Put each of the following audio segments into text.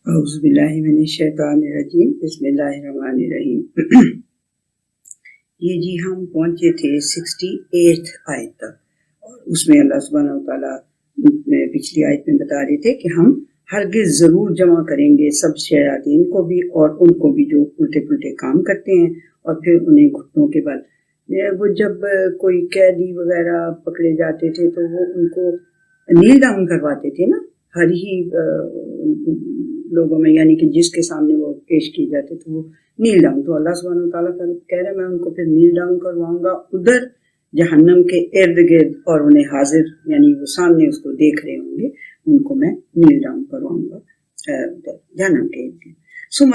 اعوذ باللہ من الشیطان الرجیم بسم اللہ الرحمن الرحیم۔ یہ جی ہم پہنچے تھے 68 آیت تک، اور اس میں اللہ سبحانہ وتعالیٰ پچھلی آیت میں بتا رہے تھے کہ ہم ہرگز ضرور جمع کریں گے سب شیاطین کو بھی اور ان کو بھی جو الٹے پلٹے کام کرتے ہیں، اور پھر انہیں گھٹنوں کے بل وہ جب کوئی قیدی وغیرہ پکڑے جاتے تھے تو وہ ان کو نیل ڈاؤن کرواتے تھے نا، ہر ہی لوگوں میں، یعنی کہ جس کے سامنے وہ پیش کیے جاتے تھے وہ نیل ڈاؤن، تو اللہ سبحانہ وتعالیٰ کہہ رہے ہیں میں ان کو پھر نیل ڈاؤن کرواؤں گا ادھر جہنم کے ارد گرد، اور انہیں حاضر یعنی وہ سامنے اس کو دیکھ رہے ہوں گے، ان کو میں نیل ڈاؤن کرواؤں گا جہنم کے ارد گرد۔ ثم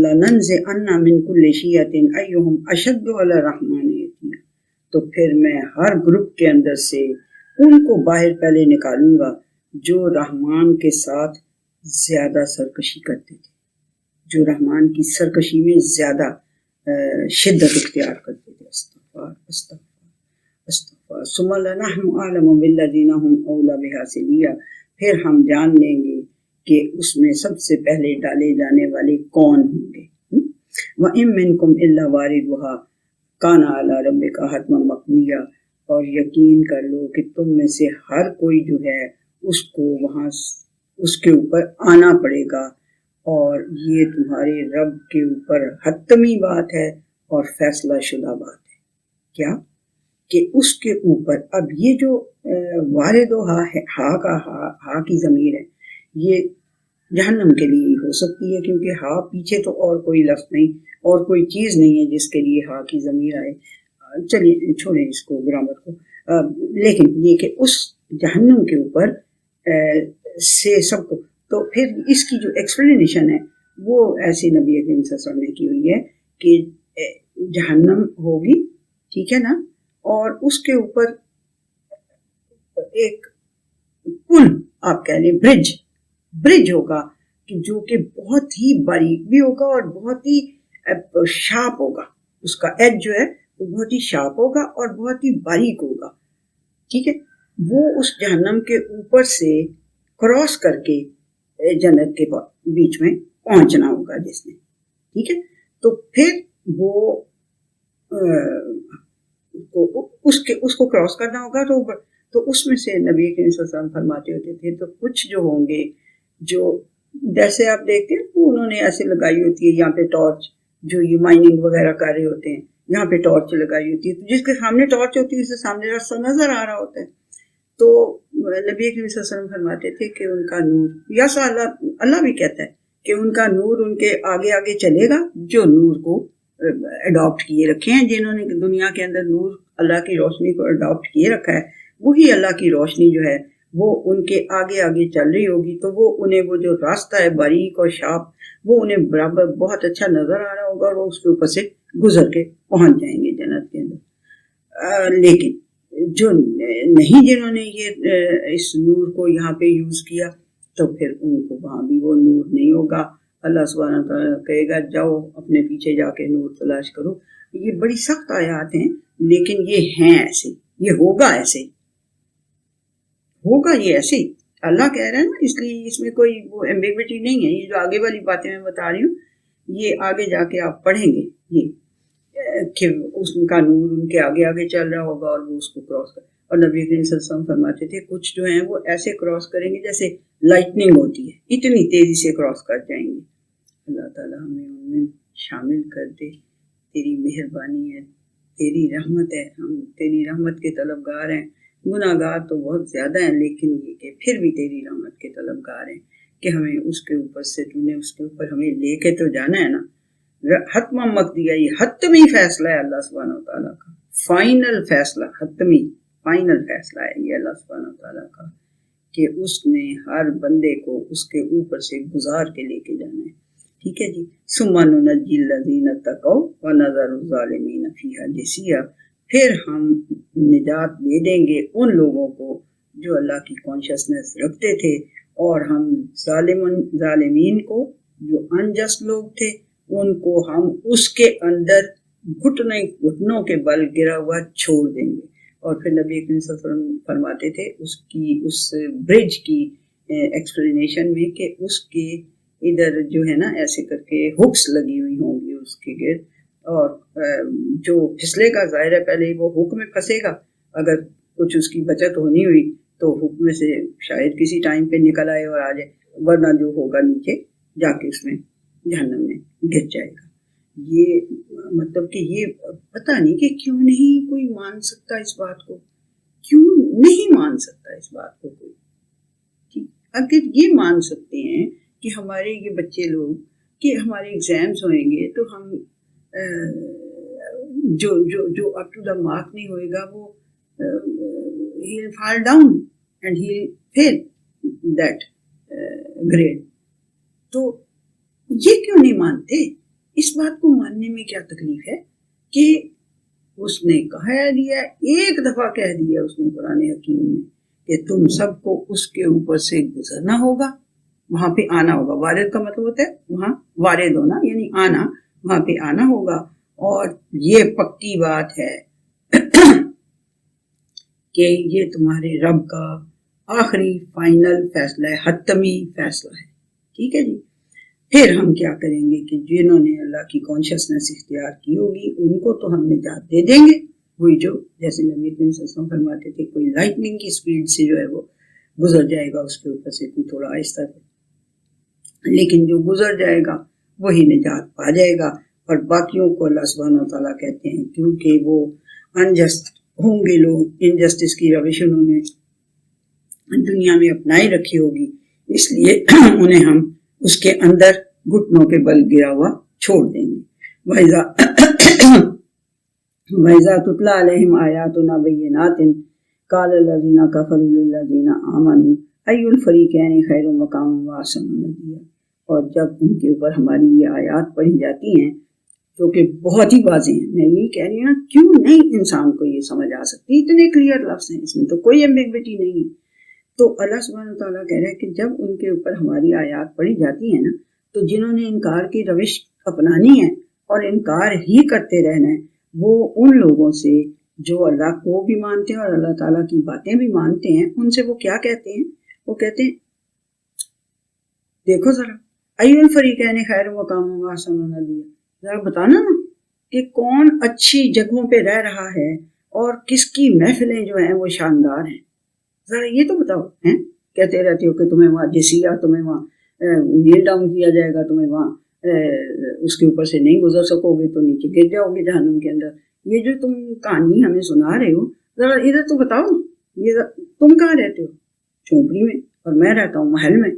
لننزعن من كل شیعۃ ایہم اشد علی الرحمن عتیا، تو پھر میں ہر گروپ کے اندر سے ان کو باہر پہلے نکالوں گا جو رحمان کے ساتھ زیادہ سرکشی کرتے تھے، جو رحمان کی سرکشی میں زیادہ شدت اختیار کرتے تھے۔ استغفار استغفار استغفار۔ ثم لنحن اعلم بالذین هم اولی بها صلیہ، پھر ہم جان لیں گے کہ اس میں سب سے پہلے ڈالے جانے والے کون ہوں گے۔ وَإِن مِّنكُمْ إِلَّا وَارِدُهَا كَانَ عَلَىٰ رَبِّكَ حَتْمًا مَّقْضِيًّا، اور یقین کر لو کہ تم میں سے ہر کوئی جو ہے اس کو وہاں اس کے اوپر آنا پڑے گا، اور یہ تمہارے رب کے اوپر حتمی بات ہے اور فیصلہ شدہ بات ہے۔ کیا کہ اس کے اوپر اب یہ جو وارد و ہا کی ضمیر ہے، یہ جہنم کے لیے ہی ہو سکتی ہے، کیونکہ ہا پیچھے تو اور کوئی لفظ نہیں اور کوئی چیز نہیں ہے جس کے لیے ہا کی ضمیر آئے۔ چلیے چھوڑیں اس کو، گرامر کو، لیکن یہ کہ اس جہنم کے اوپر سے سب کو، تو پھر اس کی جو ایکسپلینیشن ہے وہ ایسی نبی اکرم صلی اللہ علیہ وسلم نے کی ہوئی ہے کہ جہنم ہوگی، ٹھیک ہے نا، اور اس کے اوپر ایک پل آپ کہہ لیں، برج ہوگا کہ جو کہ بہت ہی باریک بھی ہوگا اور بہت ہی شارپ ہوگا، اس کا ایج جو ہے وہ بہت ہی شارپ ہوگا اور بہت ہی باریک ہوگا، ٹھیک ہے۔ وہ اس جہنم کے اوپر سے کراس کر کے جنت کے بیچ میں پہنچنا ہوگا جس نے، ٹھیک ہے۔ تو پھر وہ اس کو کراس کرنا ہوگا، تو اس میں سے نبی کریم صلی اللہ علیہ وسلم فرماتے ہوتے تھے تو کچھ جو ہوں گے، جو جیسے آپ دیکھتے ہیں انہوں نے ایسے لگائی ہوتی ہے یہاں پہ ٹارچ، جو یہ مائننگ وغیرہ کر رہے ہوتے ہیں یہاں پہ ٹارچ لگائی ہوتی ہے، تو جس کے سامنے ٹارچ ہوتی ہے اسے سامنے راستہ نظر آ رہا ہوتا ہے۔ تو نبی کریم صلی اللہ علیہ وسلم فرماتے تھے کہ ان کا نور، یا اللہ بھی کہتا ہے کہ ان کا نور ان کے آگے آگے چلے گا، جو نور کو اڈاپٹ کیے رکھے ہیں، جنہوں نے دنیا کے اندر نور اللہ کی روشنی کو اڈاپٹ کیے رکھا ہے، وہی اللہ کی روشنی جو ہے وہ ان کے آگے آگے چل رہی ہوگی، تو وہ انہیں وہ جو راستہ ہے باریک اور شارپ، وہ انہیں برابر بہت اچھا نظر آ رہا ہوگا، اور وہ اس کے اوپر سے گزر کے پہنچ جائیں گے جنت کے اندر۔ لیکن جو نہیں، جنہوں نے یہ اس نور کو یہاں پہ یوز کیا، تو پھر ان کو وہاں بھی وہ نور نہیں ہوگا۔ اللہ سبحانہ وتعالیٰ کہے گا جاؤ اپنے پیچھے جا کے نور تلاش کرو۔ یہ بڑی سخت آیات ہیں، لیکن یہ ہیں ایسے، یہ ہوگا ایسے، ہوگا یہ ایسے، اللہ کہہ رہے ہیں نا، اس لیے اس میں کوئی وہ ایمبیگوٹی نہیں ہے۔ یہ جو آگے والی باتیں میں بتا رہی ہوں، یہ آگے جا کے آپ پڑھیں گے، یہ کہ اس کا نور ان کے آگے آگے چل رہا ہوگا اور وہ اس کو کراس کر، اور نبی کریم صلی اللہ علیہ وسلم فرماتے تھے کچھ جو ہیں وہ ایسے کراس کریں گے جیسے لائٹننگ ہوتی ہے، اتنی تیزی سے کراس کر جائیں گے۔ اللہ تعالیٰ ہمیں ان میں شامل کر دے، تیری مہربانی ہے، تیری رحمت ہے، ہم تیری رحمت کے طلبگار ہیں، گناہ گار تو بہت زیادہ ہیں، لیکن یہ کہ پھر بھی تیری رحمت کے طلبگار ہیں کہ ہمیں اس کے اوپر سے تو نے اس کے اوپر ہمیں لے کے تو جانا ہے نا۔ حتما مقضیہ، یہ حتمی فیصلہ ہے اللہ سبحانہ وتعالیٰ کا، فائنل فیصلہ، حتمی فائنل فیصلہ ہے یہ اللہ سبحانہ وتعالیٰ کا، کہ اس نے ہر بندے کو اس کے اوپر سے گزار کے لے کے جانا ہے، ٹھیک ہے جی۔ ثم ننجی الذین اتقوا ونذر الظالمین فیہا جثیا، پھر ہم نجات دے دیں گے ان لوگوں کو جو اللہ کی کانشسنس رکھتے تھے، اور ہم ظالمین کو، جو انجسٹ لوگ تھے، ان کو ہم اس کے اندر گھٹنوں کے بل گرا ہوا چھوڑ دیں گے۔ اور پھر نبی کریم صلی اللہ علیہ وسلم فرماتے تھے اس برج کی ایکسپلینیشن میں کہ اس کے ادھر جو ہے نا ایسے کر کے ہکس لگی ہوئی ہوں گی اس کے گرد، اور جو پھسلے گا ظاہر ہے پہلے وہ ہک میں پھنسے گا، اگر کچھ اس کی بچت ہونی ہوئی تو حکم میں سے شاید کسی ٹائم پہ نکل آئے اور آ جائے، ورنہ جو ہوگا نیچے جا کے اس میں جہنم میں گر جائے گا۔ یہ مطلب کہ یہ پتہ نہیں کہ کیوں نہیں کوئی مان سکتا اس بات کو، کیوں نہیں مان سکتا اس بات کو کوئی۔ اگر یہ مان سکتے ہیں کہ ہمارے یہ بچے لوگ کہ ہمارے ایگزامز ہوئیں گے تو ہم جو اپ ٹو دا مارک نہیں ہوئے گا وہ he'll fall down and he'll fail that grade، تو یہ کیوں نہیں مانتے؟ اس بات کو ماننے میں کیا تکلیف ہے کہ اس نے کہہ دیا، ایک دفعہ کہہ دیا اس نے قرآن حکیم میں کہ تم سب کو اس کے اوپر سے گزرنا ہوگا، وہاں پہ آنا ہوگا۔ وارد کا مطلب ہوتا ہے وہاں وارد ہونا، یعنی آنا، وہاں پہ آنا ہوگا، اور یہ پکی بات ہے کہ یہ تمہارے رب کا آخری فائنل فیصلہ ہے، حتمی فیصلہ ہے، ٹھیک ہے جی۔ پھر ہم کیا کریں گے کہ جنہوں نے اللہ کی کانشیسنس اختیار کی ہوگی ان کو تو ہم نجات دے دیں گے، وہی جو جیسے نبی کریم صلی اللہ علیہ وسلم فرماتے تھے کوئی لائٹننگ کی سپیڈ سے جو ہے وہ گزر جائے گا اس کے اوپر سے، کوئی تھوڑا آہستہ سے، لیکن جو گزر جائے گا وہی نجات پا جائے گا، اور باقیوں کو اللہ سبحانہ و تعالیٰ کہتے ہیں کیونکہ وہ انجسٹ ہوں گے لوگ، انجسٹس کی روش انہوں نے دنیا میں اپنائی رکھی ہوگی، اس لیے انہیں ہم اس کے اندر گھٹنوں کے بل گرا ہوا چھوڑ دیں گے۔ وَإِذَا تُتْلَىٰ عَلَيْهِمْ آيَاتُنَا بَيِّنَاتٍ قَالَ الَّذِينَ كَفَرُوا لِلَّذِينَ آمَنُوا أَيُّ الْفَرِيقَيْنِ خَيْرٌ مَّقَامًا وَأَحْسَنُ نَدِيًّا۔ اور جب ان کے اوپر ہماری یہ آیات پڑھی جاتی ہیں جو کہ بہت ہی واضح ہیں، میں یہی کہہ رہی ہوں نا، کیوں نہیں انسان کو یہ سمجھ آ سکتی، اتنے کلیئر لفظ ہیں، اس میں تو کوئی ایمبیگوٹی نہیں ہے۔ تو اللہ سبحانہ وتعالیٰ کہہ رہے ہیں کہ جب ان کے اوپر ہماری آیات پڑھی جاتی ہیں نا، تو جنہوں نے انکار کی روش اپنانی ہے اور انکار ہی کرتے رہنا ہے، وہ ان لوگوں سے جو اللہ کو بھی مانتے ہیں اور اللہ تعالیٰ کی باتیں بھی مانتے ہیں، ان سے وہ کیا کہتے ہیں؟ وہ کہتے ہیں دیکھو ذرا ایُّ الفریقین خیر مقام واحسن ندیٰ، ذرا بتانا نا کہ کون اچھی جگہوں پہ رہ رہا ہے اور کس کی محفلیں جو ہیں وہ شاندار ہیں، ذرا یہ تو بتاؤ ہیں۔ کہتے رہتے ہو کہ تمہیں وہاں جسیا، تمہیں وہاں نیل ڈاؤن کیا جائے گا، تمہیں وہاں اس کے اوپر سے نہیں گزر سکو گے تو نیچے گر جاؤ گے جہنم کے اندر۔ یہ جو تم کہانی ہمیں سنا رہے ہو، ذرا ادھر تو بتاؤ، یہ تم کہاں رہتے ہو؟ جھونپڑی میں، اور میں رہتا ہوں محل میں۔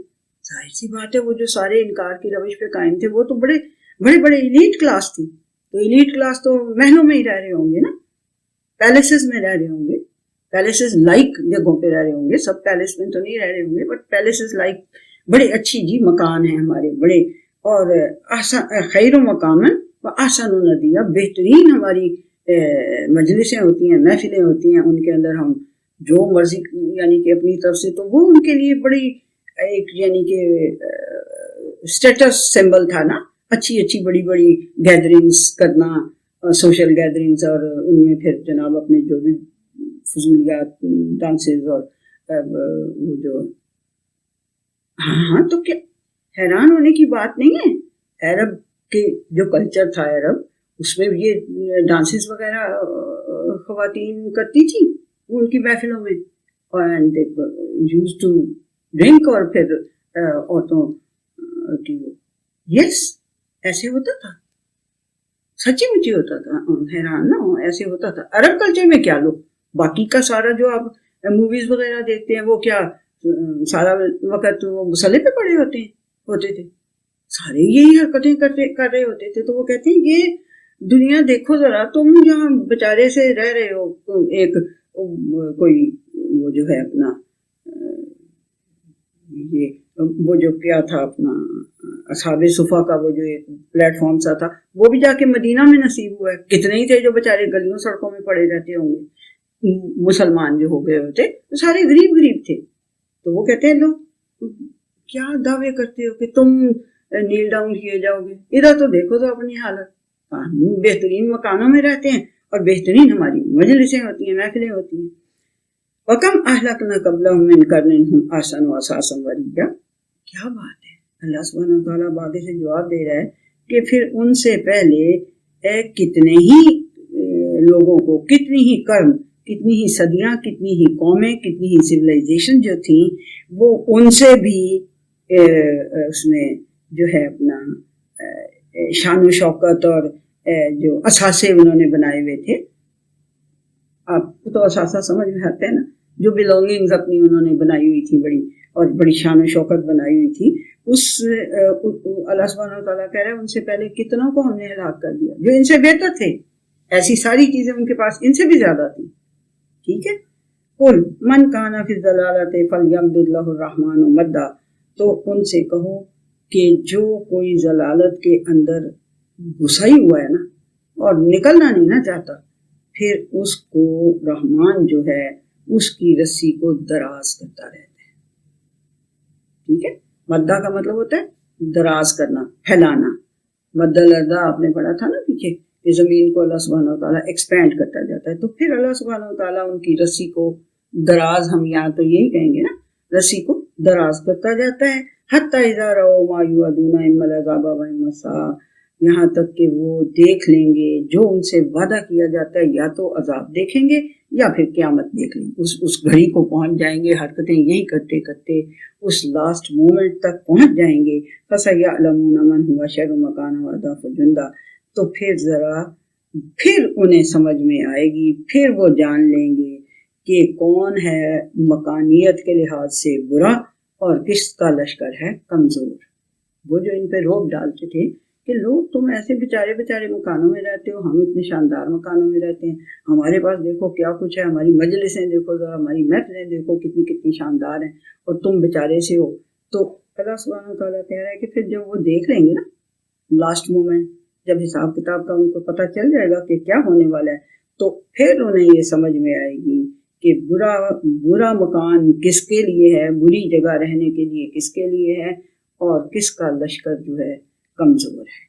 ظاہر سی بات ہے وہ جو سارے انکار کی روش پہ قائم تھے وہ تو بڑے بڑے بڑے ایلیٹ کلاس تھی، تو ایلیٹ کلاس تو محلوں میں ہی رہ رہے ہوں گے نا، پیلسز میں رہ رہے ہوں گے، پیلسز لائک جگہوں پہ رہ رہے ہوں گے، سب پیلس میں تو نہیں رہ رہے ہوں گے، بٹ پیلسز لائک بڑے اچھی جی مکان ہیں ہمارے بڑے، اور خیر و مقامن و احسن و ندیٰ، بہترین ہماری مجلسیں ہوتی ہیں، محفلیں ہوتی ہیں، ان کے اندر ہم جو مرضی یعنی کہ اپنی طرف سے، تو وہ ان کے لیے بڑی ایک یعنی کہ اسٹیٹس سمبل تھا نا، اچھی اچھی بڑی بڑی گیدرنگز کرنا، سوشل گیدرنگز، اور ان میں پھر جناب اپنے جو بھی فضولیات، ڈانسز، اور وہ جو ہاں تو کیا حیران ہونے کی بات نہیں ہے۔ عرب کے جو کلچر تھا عرب، اس میں یہ ڈانسز وغیرہ خواتین کرتی تھی ان کی محفلوں میں، and they used to drink, اور پھر عورتوں کی یس ایسے ہوتا تھا، سچی مچی ہوتا تھا، حیران نہ ہو ایسے ہوتا تھا عرب کلچر میں۔ کیا لوگ باقی کا سارا جو آپ موویز وغیرہ دیکھتے ہیں وہ کیا سارا وقت وہ مسلح پہ پڑے ہوتے تھے، سارے یہی حرکتیں کر رہے ہوتے تھے۔ تو وہ کہتے ہیں یہ دنیا دیکھو ذرا، تم جہاں بیچارے سے رہ رہے ہو، ایک کوئی وہ جو ہے اپنا یہ وہ جو کیا تھا اپنا اصحاب صفا کا وہ جو ایک پلیٹ فارم سا تھا، وہ بھی جا کے مدینہ میں نصیب ہوا ہے۔ کتنے ہی تھے جو بیچارے گلیوں سڑکوں میں پڑے رہتے ہوں گے، مسلمان جو ہو گئے ہوتے سارے غریب تھے۔ تو وہ کہتے ہیں لوگ کیا دعوے کرتے ہو کہ تم نیل ڈاؤن کیے جاؤ گے، ادھر تو دیکھو تو اپنی حالت، بہترین مکانوں میں رہتے ہیں اور بہترین ہماری مجلسیں ہوتی ہیں، محفلیں ہوتی ہیں۔ وَكَمْ أَهْلَكْنَا قَبْلَهُم مِّن قَرْنٍ هُمْ أَحْسَنُ أَثَاثًا وَرِئْيًا، کیا بات ہے، اللہ سبحانہ تعالیٰ باقی سے جواب دے رہا ہے کہ پھر ان سے پہلے کتنے ہی لوگوں کو، کتنی ہی قرن، کتنی ہی صدیاں، کتنی ہی قومیں، کتنی ہی سویلائزیشن جو تھیں، وہ ان سے بھی اس میں جو ہے اپنا شان و شوکت اور جو اثاثے انہوں نے بنائے ہوئے تھے. آپ کو تو اثاثہ سمجھ میں آتے ہیں نا، جو بلونگنگز اپنی انہوں نے بنائی ہوئی تھی بڑی، اور بڑی شان و شوکت بنائی ہوئی تھی، اس اللہ سبحانہ تعالیٰ کہہ رہے ہیں ان سے پہلے کتنوں کو ہم نے ہلاک کر دیا جو ان سے بہتر تھے. ایسی ساری چیزیں ان کے پاس ان سے بھی زیادہ تھی. ٹھیک ہے. قل من کان فی الضلالۃ فلیمدد لہ الرحمن مدا، تو ان سے کہو کہ جو کوئی ضلالت کے اندر گھسا ہی ہوا ہے نا اور نکلنا نہیں نہ چاہتا، پھر اس کو رحمان جو ہے اس کی رسی کو دراز کرتا رہتا ہے. ٹھیک ہے. مدہ کا مطلب ہوتا ہے دراز کرنا، پھیلانا. مد الارض آپ نے پڑھا تھا نا پیچھے کہ زمین کو اللہ سبحانہ وتعالیٰ ایکسپینڈ کرتا جاتا ہے، تو پھر اللہ سبحانہ وتعالیٰ ان کی رسی کو دراز، ہم یہاں تو یہی کہیں گے نا، رسی کو دراز کرتا جاتا ہے. حتی اذا رأوا ما یوعدون اما العذاب واما الساعۃ، یہاں تک کہ وہ دیکھ لیں گے جو ان سے وعدہ کیا جاتا ہے، یا تو عذاب دیکھیں گے یا پھر قیامت دیکھ لیں گے. اس گھڑی کو پہنچ جائیں گے، حرکتیں یہی کرتے کرتے اس لاسٹ مومنٹ تک پہنچ جائیں گے. فَسَيَعْلَمُونَ مَنْ هُوَ شَرٌّ مَكَانًا وَأَضْعَفُ جُنْدًا، تو پھر انہیں سمجھ میں آئے گی، پھر وہ جان لیں گے کہ کون ہے مکانیت کے لحاظ سے برا اور کس کا لشکر ہے کمزور. وہ جو ان پہ روک ڈالتے تھے کہ لوگ تم ایسے بیچارے مکانوں میں رہتے ہو، ہم اتنے شاندار مکانوں میں رہتے ہیں، ہمارے پاس دیکھو کیا کچھ ہے، ہماری مجلسیں دیکھو ذرا، ہماری محفلیں دیکھو کتنی شاندار ہیں، اور تم بیچارے سے ہو. تو اللہ سبحانہ تعالیٰ کہہ رہا ہے کہ پھر جب وہ دیکھ لیں گے نا لاسٹ مومنٹ، جب حساب کتاب کا ان کو پتہ چل جائے گا کہ کیا ہونے والا ہے، تو پھر انہیں یہ سمجھ میں آئے گی کہ برا مکان کس کے لیے ہے، بری جگہ رہنے کے لیے کس کے لیے ہے، اور کس کا لشکر جو ہے کمزور ہے.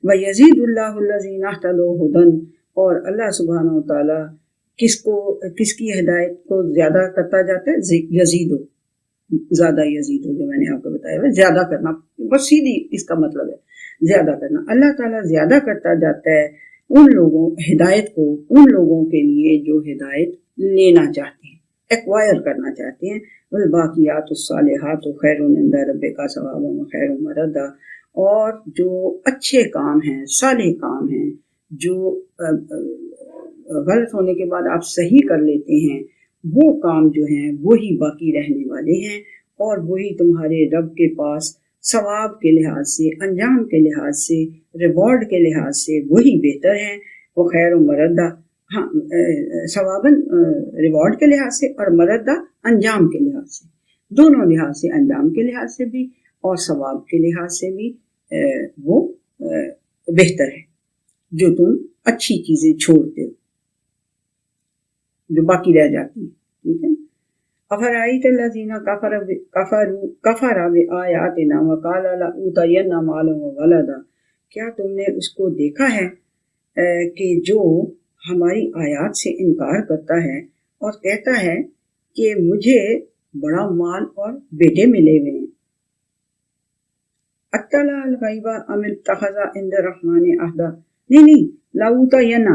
وَيَزِيدُ اللَّهُ الَّذِينَ اهْتَدَوْا هُدًى، اور اللہ سبحانہ وتعالیٰ کس کی ہدایت کو زیادہ کرتا جاتا ہے؟ یزید، زیادہ یزید، جو میں نے آپ کو بتایا ہے زیادہ کرنا، بس سیدھی اس کا مطلب ہے زیادہ کرنا. اللہ تعالیٰ زیادہ کرتا جاتا ہے ان لوگوں ہدایت کو، ان لوگوں کے لیے جو ہدایت لینا چاہتے ہیں، ایکوائر کرنا چاہتے ہیں. والباقیات الصالحات خیر عند ربک ثوابا وخیر مردا، اور جو اچھے کام ہیں، صالح کام ہیں، جو غلط ہونے کے بعد آپ صحیح کر لیتے ہیں، وہ کام جو ہیں وہی باقی رہنے والے ہیں، اور وہی تمہارے رب کے پاس ثواب کے لحاظ سے، انجام کے لحاظ سے، ریوارڈ کے لحاظ سے وہی بہتر ہیں. وہ خیر و مردہ، ہاں ثواباً ریوارڈ کے لحاظ سے، اور مردہ انجام کے لحاظ سے، دونوں لحاظ سے، انجام کے لحاظ سے بھی اور ثواب کے لحاظ سے بھی وہ بہتر ہے جو تم اچھی چیزیں چھوڑتے ہو جو باقی رہ جاتی ہیں. ٹھیک ہے. افرأیت الذین کفروا بآیاتنا وقال لأوتین مالا وولدا، کیا تم نے اس کو دیکھا ہے کہ جو ہماری آیات سے انکار کرتا ہے اور کہتا ہے کہ مجھے بڑا مال اور بیٹے ملے ہوئے ہیں. اطلع الغیب ام اتخذ عند الرحمن عہدا، نہیں لأوتین،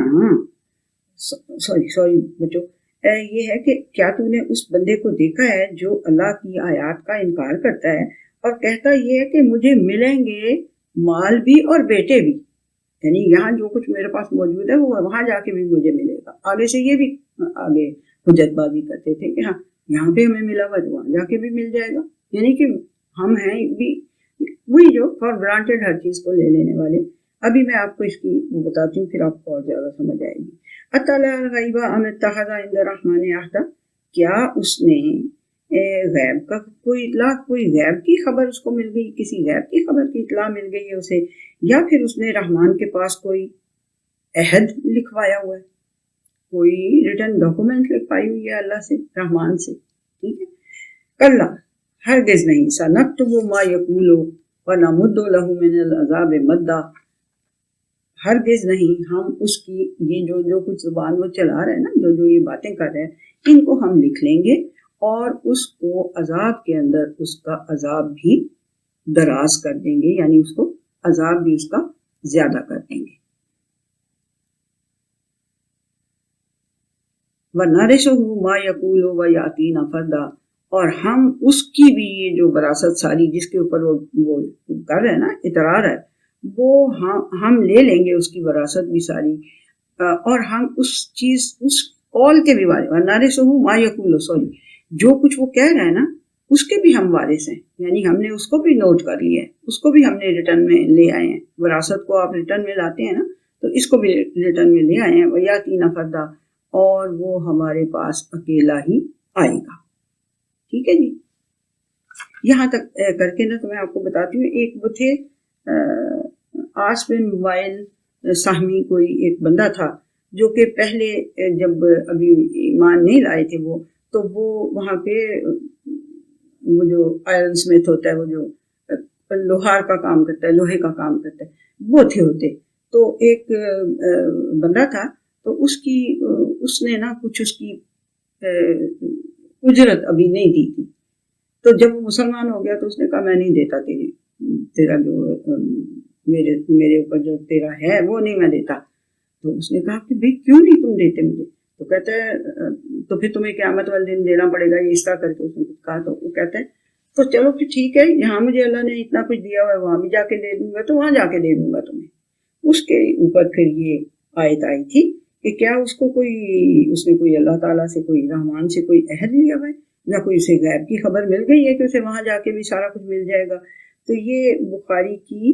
سوری بچو، یہ ہے کہ کیا تو نے اس بندے کو دیکھا ہے جو اللہ کی آیات کا انکار کرتا ہے اور کہتا یہ ہے کہ مجھے ملیں گے مال بھی اور بیٹے بھی، یعنی یہاں جو کچھ میرے پاس موجود ہے وہ وہاں جا کے بھی مجھے ملے گا. آگے سے یہ بھی آگے حجت بازی کرتے تھے کہ ہاں یہاں پہ ہمیں ملا ہوا تو وہاں جا کے بھی مل جائے گا، یعنی کہ ہم ہیں بھی وہی جو فار گرانٹیڈ ہر چیز کو لے لینے والے. ابھی میں آپ کو اس کی بتاتی ہوں، پھر آپ کو اور زیادہ سمجھ آئے گی. اطلع الغیب ام اتخذ عند الرحمن عہدا، کیا اس نے غیب کا کوئی اطلاع، کوئی غیب کی خبر اس کو مل گئی، کسی غیب کی خبر کی اطلاع مل گئی ہے اسے، یا پھر اس نے رحمان کے پاس کوئی عہد لکھوایا ہوا ہے، کوئی ریٹن ڈاکومنٹ لکھوائی ہوئی ہے اللہ سے، رحمان سے. ٹھیک ہے. کلا، ہرگز نہیں، سنکتب ما یقول ونمد له من العذاب مدا، ہرگز نہیں، ہم اس کی یہ جو کچھ زبان وہ چلا رہے ہیں نا، جو یہ باتیں کر رہے ہیں، ان کو ہم لکھ لیں گے اور اس کو عذاب کے اندر اس کا عذاب بھی دراز کر دیں گے، یعنی اس کو عذاب بھی اس کا زیادہ کر دیں گے. وَنَرِثُهُ مَا يَقُولُ وَيَأْتِينَا فَرْدًا، اور ہم اس کی بھی یہ جو وراثت ساری جس کے اوپر وہ کر رہے ہیں نا، اطرار ہے، وہ ہم لے لیں گے اس کی وراثت بھی ساری، اور ہم اس چیز اس قول کے بھی وارث. وَنَرِثُهُ مَا يَقُولُ، سوری، جو کچھ وہ کہہ رہے ہیں نا اس کے بھی ہم وارث ہیں، یعنی ہم نے اس کو بھی نوٹ کر لیا ہے، اس کو بھی ہم نے ریٹرن میں لے آئے ہیں. وراثت کو آپ ریٹرن میں لاتے ہیں نا، تو اس کو بھی ریٹرن میں لے آئے ہیں. وَيَأْتِينَا فَرْدًا، اور وہ ہمارے پاس اکیلا ہی آئے گا. ٹھیک ہے جی. یہاں تک کر کے نا تو میں آپ کو بتاتی ہوں، ایک وہ تھے آس بن وائل سہمی، کوئی ایک بندہ تھا جو کہ پہلے جب ابھی ایمان نہیں لائے تھے وہ، تو وہ وہاں پہ وہ جو آئرن سمتھ ہوتا ہے، وہ جو لوہار کا کام کرتا ہے، لوہے کا کام کرتا ہے، وہ ہوتے. تو ایک بندہ تھا، تو اس نے نا کچھ اس کی اجرت ابھی نہیں دی تھی. تو جب وہ مسلمان ہو گیا تو اس نے کہا میں نہیں دیتا تیرا جو میرے اوپر جو تیرا ہے وہ نہیں میں دیتا. تو اس نے کہا کہ بھائی کیوں نہیں تم دیتے مجھے؟ تو کہتا ہے تو پھر تمہیں قیامت والے دن دینا پڑے گا، یہ اس طرح کر کے اس نے کہا. تو وہ کہتا ہے تو چلو پھر ٹھیک ہے، یہاں مجھے اللہ نے اتنا کچھ دیا ہوا ہے، وہاں بھی جا کے دے دوں گا، تو وہاں جا کے دے دوں گا تمہیں. اس کے اوپر پھر یہ آیت آئی تھی کہ کیا اس نے کوئی اللہ تعالیٰ سے، کوئی رحمان سے کوئی عہد لیا ہوا ہے، یا کوئی اسے غیب کی خبر مل گئی ہے کہ اسے وہاں جا کے بھی سارا کچھ مل جائے گا. تو یہ بخاری کی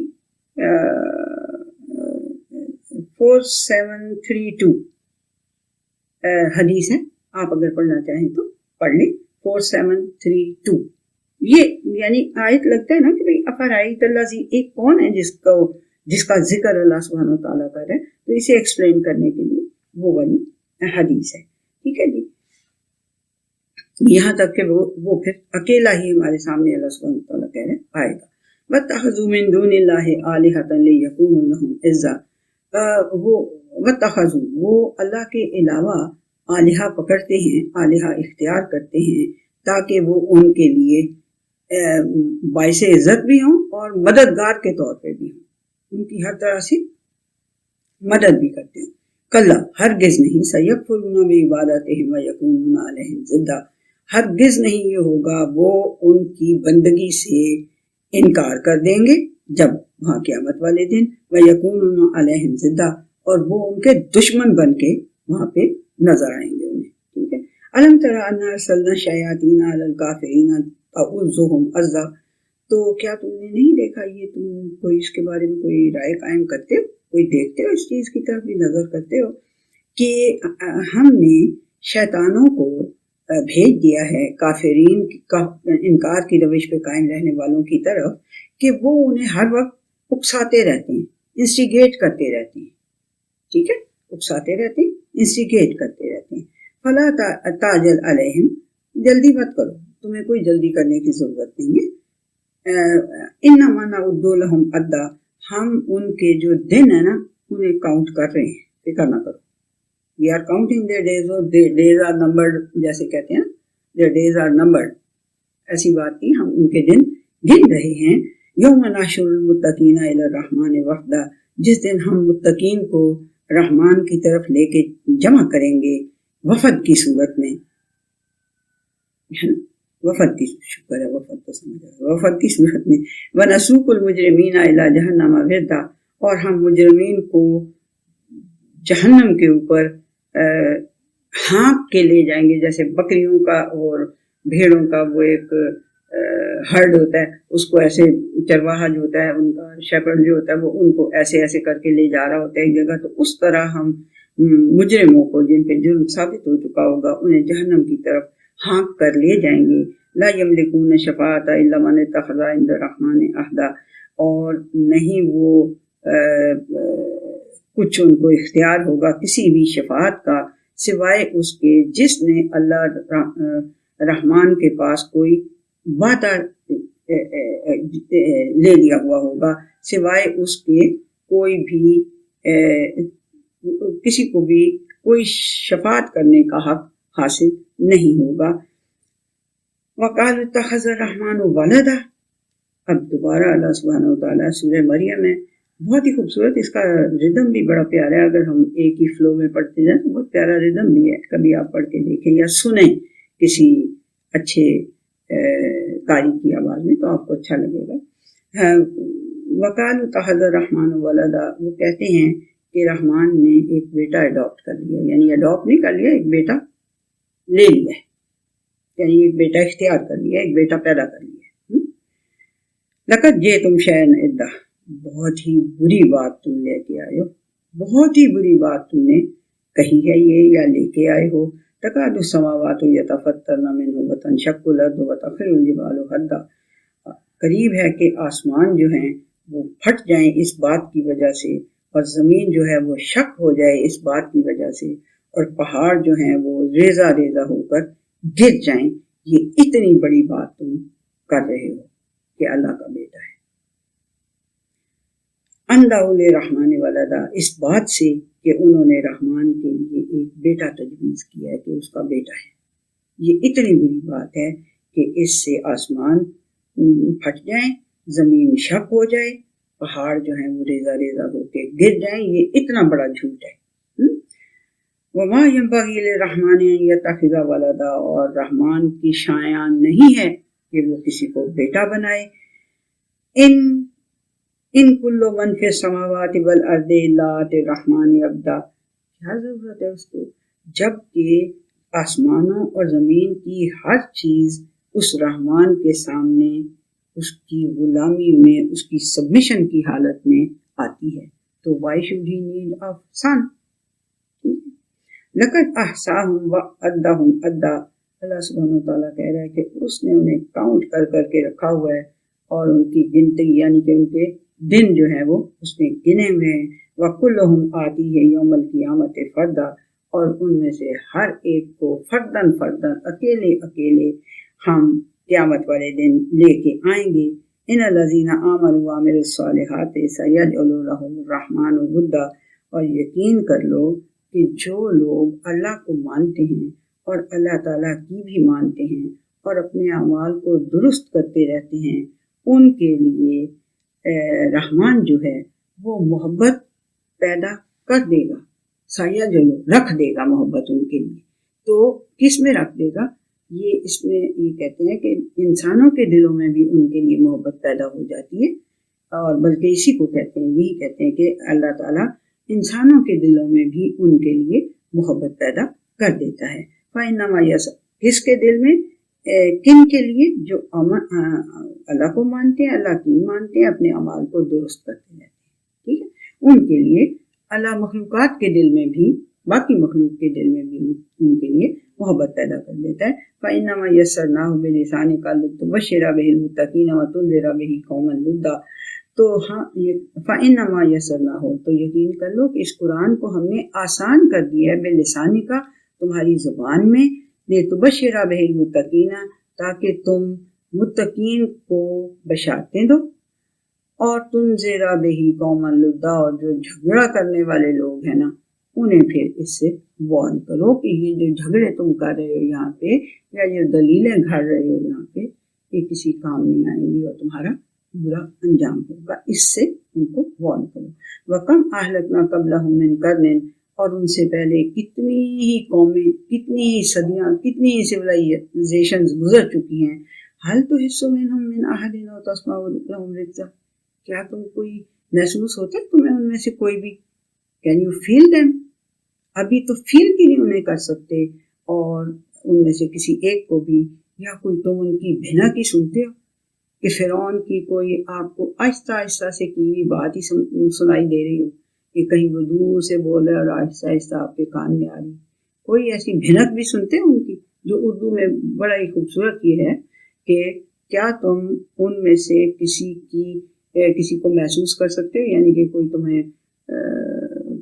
4732 حدیث ہے. آپ اگر پڑھنا چاہیں تو پڑھ لیں. 4732 یہ یعنی آیت لگتا ہے نا کہ بھئی افرائیت الذی، ایک کون ہے جس کا ذکر اللہ سبحانہ و تعالیٰ کر رہے ہیں، تو اسے ایکسپلین کرنے کے لیے وہ والی حدیث ہے. ٹھیک ہے جی. یہاں تک کہ وہ پھر اکیلا ہی ہمارے سامنے اللہ سبحانہ و تعالیٰ کہہ رہے آئے گا. وَاتَّخَذُوا مِن دُونِ اللَّهِ آلِهَةً لِيَكُونُوا لَهُمْ عِزًّا، وَاتَّخَذُوا، وہ اللہ کے علاوہ آلہہ پکڑتے ہیں، آلہہ اختیار کرتے ہیں تاکہ وہ ان کے لیے باعث عزت بھی ہوں اور مددگار کے طور پہ بھی ہوں، ان کی ہر طرح سے مدد بھی کرتے ہیں. کلا، ہرگز نہیں، سیکفرون بعبادتہم ویکونون علیہم ضدا، ہرگز نہیں یہ ہوگا وہ ان کی بندگی سے انکار کر دیں گے جب وہاں قیامت والے دن، ویکونون علیہم ضدا، اور وہ ان کے دشمن بن کے وہاں پہ نظر آئیں گے انہیں. ٹھیک ہے. الم تری انا ارسلنا الشیاطین علی الکافرین تعوذہم عزا، تو کیا تم نے نہیں دیکھا، یہ تم کوئی اس کے بارے میں کوئی رائے قائم کرتے ہو، کوئی دیکھتے ہو، اس چیز کی طرف بھی نظر کرتے ہو کہ ہم نے شیطانوں کو بھیج دیا ہے کافرین کا انکار کی روش پہ قائم رہنے والوں کی طرف، کہ وہ انہیں ہر وقت اکساتے رہتے ہیں، انسٹیگیٹ کرتے رہتے ہیں. ٹھیک ہے، اکساتے رہتے ہیں، انسٹیگیٹ کرتے رہتے ہیں. فلا تعجل علیہم، جلدی مت کرو، تمہیں کوئی جلدی کرنے کی ضرورت نہیں ہے. انما نعد لہم عدا، ہم ان کے جو دن ہے نا انہیں کاؤنٹ کر رہے ہیں، فکر نہ کرو. We are counting their days، اور days are numbered، جیسے کہتے ہیں their days are numbered، ایسی بات نہیں، ہم ان کے دن گن رہے ہیں. یوم نحشر المتقین الی الرحمن وفدا، جس دن ہم متقین کو رحمان کی طرف لے کے جمع کریں گے وفد کی صورت میں. وفد کی، شکر ہے وفد کو سمجھا، وفد کی صورت میں. وَنَسُوقُ الْمُجْرِمِينَ إِلَىٰ جَهَنَّمَ وِرْدًا، اور ہم مجرمین کو جہنم کے اوپر ہانک کے لے جائیں گے، جیسے بکریوں کا اور بھیڑوں کا وہ ایک ہرڈ ہوتا ہے، اس کو ایسے چرواہا جو ہوتا ہے ان کا شیپرڈ جو ہوتا ہے وہ ان کو ایسے ایسے کر کے لے جا رہا ہوتا ہے ایک جگہ. تو اس طرح ہم مجرموں کو جن پہ جرم ثابت ہو چکا ہوگا انہیں جہنم کی طرف ہانک کر لے جائیں گے. لا یملکون شفاعۃ الا من اتخذ عند الرحمن عہدا، اور نہیں وہ کچھ ان کو اختیار ہوگا کسی بھی شفاعت کا سوائے اس کے جس نے اللہ رحمان کے پاس کوئی وعدہ لے لیا ہوا ہوگا، سوائے اس کے کوئی بھی کسی کو بھی کوئی شفاعت کرنے کا حق حاصل نہیں ہوگا. وقال اتخذ الرحمن ولدا. اب دوبارہ اللہ سبحانہ وتعالیٰ سورہ مریم میں بہت ہی خوبصورت، اس کا ردم بھی بڑا پیارا ہے، اگر ہم ایک ہی فلو میں پڑھتے جائیں تو بہت پیارا ردم بھی ہے، کبھی آپ پڑھ کے دیکھیں یا سنیں کسی اچھے قاری کی آواز میں تو آپ کو اچھا لگے گا. وقال اتخذ الرحمن ولدا، وہ کہتے ہیں کہ رحمان نے ایک بیٹا اڈاپٹ کر لیا، یعنی اڈاپٹ نہیں کر لیا، ایک بیٹا لے لیا، یعنی ایک بیٹا اختیار کر لیا، ایک بیٹا پیدا کر لیا. لقد جئتم شیئا ادا، بہت ہی بری بات تم لے کے آئے ہو، بہت ہی بری بات تم نے کہی ہے یہ یا لے کے آئے ہو. تکاد السماوات یتفطرن منہ وتنشق الارض وتخر الجبال ہدا، قریب ہے کہ آسمان جو ہیں وہ پھٹ جائیں اس بات کی وجہ سے، اور زمین جو ہے وہ شک ہو جائے اس بات کی وجہ سے، اور پہاڑ جو ہیں وہ ریزہ ریزہ ہو کر گر جائیں. یہ اتنی بڑی بات تم کر رہے ہو کہ اللہ کا بیٹا ہے. اندعوا للرحمن ولدا، اس بات سے کہ انہوں نے رحمان کے لیے ایک بیٹا تجویز کیا ہے کہ اس کا بیٹا ہے. یہ اتنی بری بات ہے کہ اس سے آسمان پھٹ جائیں، زمین شک ہو جائے، پہاڑ جو ہیں وہ ریزہ ریزہ ہو کے گر جائیں. یہ اتنا بڑا جھوٹ ہے. وما ينبغي للرحمن ان يتخذ ولدا، اور رحمان کی شایان نہیں ہے کہ وہ کسی کو بیٹا بنائے. ان کل من فی السماوات والارض الا آتی الرحمن عبدا، کیا ضرورت ہے اس کو، جب کہ آسمانوں اور زمین کی ہر چیز اس رحمان کے سامنے اس کی غلامی میں، اس کی سبمیشن کی حالت میں آتی ہے. تو why should he need of son. لقد احصاہم وعدہم عدا، اللہ سبحانہ وتعالیٰ کہہ رہا ہے کہ اس نے انہیں کاؤنٹ کر کر کے رکھا ہوا ہے، اور ان کی گنتی یعنی کہ ان کے دن جو ہے وہ اس نے گنے ہوئے ہیں. وَكُلُّهُمْ آتِیہِ یوم القیامت فردا، اور ان میں سے ہر ایک کو فردن فردن، اکیلے اکیلے ہم قیامت والے دن لے کے آئیں گے. ان الذین آمنوا وعملوا الصالحات سیجعل لهم الرحمن ودا، اور یقین کر لو کہ جو لوگ اللہ کو مانتے ہیں اور اللہ تعالیٰ کی بھی مانتے ہیں اور اپنے اعمال کو درست کرتے رہتے ہیں، ان کے لیے رحمان جو ہے وہ محبت پیدا کر دے گا. سایہ جو رکھ دے گا محبت ان کے لیے. تو کس میں رکھ دے گا؟ یہ اس میں یہ کہتے ہیں کہ انسانوں کے دلوں میں بھی ان کے لیے محبت پیدا ہو جاتی ہے، اور بلکہ اسی کو کہتے ہیں، یہی کہتے ہیں کہ اللہ تعالیٰ انسانوں کے دلوں میں بھی ان کے لیے محبت پیدا کر دیتا ہے. فَإِنَّمَا کس کے دل میں؟ کن کے لیے؟ جو اللہ کو مانتے ہیں، اللہ کی مانتے ہیں، اپنے اعمال کو درست کرتے رہتے ہیں. ٹھیک ہے، ان کے لیے اللہ مخلوقات کے دل میں بھی، باقی مخلوق کے دل میں بھی ان کے لیے محبت پیدا کر دیتا ہے. فَإِنَّمَا يَسَّرْنَاهُ بِلِسَانِكَ لِتُبَشِّرَ بِهِ الْمُتَّقِينَ وَتُنذِرَ بِهِ قَوْمًا لُدًّا. تو ہاں، فَإِنَّمَا يَسَّرْنَاهُ، تو یقین کر لو کہ اس قرآن کو ہم نے آسان کر دیا ہے، بِلِسَانِكَ، تمہاری زبان میں، لِتُبَشِّرَ بِهِ الْمُتَّقِينَ، تاکہ تم متقین کو بشارتیں دو، اور تنذر بِهِ قَوْمًا لُدًّا، اور جو جھگڑا کرنے والے لوگ ہیں نا انہیں پھر اس سے وارن کرو کہ یہ جو جھگڑے تم کر رہے ہو یہاں پہ، یا یہ دلیلیں گھڑ رہے ہو یہاں پہ، یہ کسی کام نہیں آئیں گی اور تمہارا برا انجام ہوگا. اس سے ان کو وارن کرو. وَكَمْ أَهْلَكْنَا قَبْلَهُم مِّن قَرْنٍ، اور ان سے پہلے کتنی ہی قومیں، کتنی ہی صدیاں، کتنی ہی سویلائزیشنز گزر چکی ہیں. هَلْ تُحِسُّ مِنْهُم مِّنْ أَحَدٍ أَوْ تَسْمَعُ لَهُمْ رِكْزًا، کیا تم کوئی محسوس ہوتا ہے تمہیں ان میں سے کوئی بھی؟ Can you feel them? ابھی تو فیل بھی نہیں انہیں کر سکتے، اور ان میں سے کسی ایک کو بھی، یا کوئی تم ان کی بھنک ہی سنتے ہو کہ فرعون کی کوئی آپ کو آہستہ آہستہ سے کی ہوئی بات ہی سنائی دے رہی ہو کہ کہیں وہ دور سے بول رہے اور آہستہ آہستہ آپ کے کان میں آ رہی. کوئی ایسی بھنک بھی سنتے ہو ان کی، جو اردو میں بڑا ہی خوبصورت یہ ہے کہ کیا تم ان میں سے کسی کو محسوس کر سکتے ہو، یعنی کہ کوئی تمہیں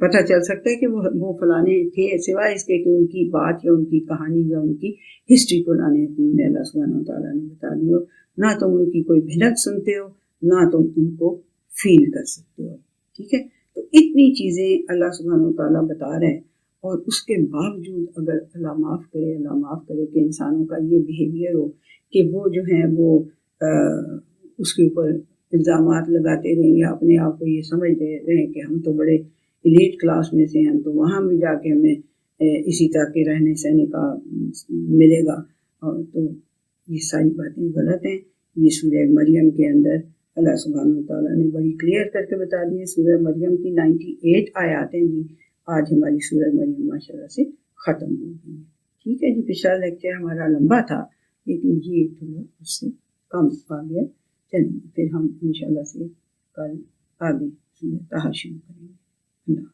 پتہ چل سکتا ہے کہ وہ فلانے تھے، سوائے اس کے کہ ان کی بات یا ان کی کہانی یا ان کی ہسٹری قرآن حکیم میں اللہ سبحانہ وتعالیٰ نے بتا دی ہو. نہ تم ان کی کوئی بھنک سنتے ہو، نہ تم ان کو فیل کر سکتے ہو. ٹھیک ہے، تو اتنی چیزیں اللہ سبحانہ وتعالیٰ بتا رہے ہیں، اور اس کے باوجود اگر اللہ معاف کرے کہ انسانوں کا یہ بیہیویئر ہو کہ وہ جو ہیں وہ اس کے اوپر الزامات لگاتے رہیں یا اپنے آپ کو یہ سمجھتے رہیں کہ ہم تو بڑے ایلیٹ کلاس میں سے ہیں تو وہاں بھی جا کے ہمیں اسی طرح کے رہنے سہنے کا ملے گا، اور تو یہ ساری باتیں غلط ہیں۔ یہ سورہ مریم کے اندر اللہ سبحانہ وتعالیٰ نے بڑی کلیئر کر کے بتا دی ہے۔ سورہ مریم کی 98 آیات ہیں جی۔ آج ہماری سورہ مریم ماشاء اللہ سے ختم ہو گئی ہے۔ ٹھیک ہے جی، پچھلا لیکچر ہمارا لمبا تھا لیکن یہ تھوڑا اس سے کم آ گیا۔ چلیے پھر ہم انشاءاللہ سے کل آگے سورہ طٰہٰ شروع کریں گے۔ اللہ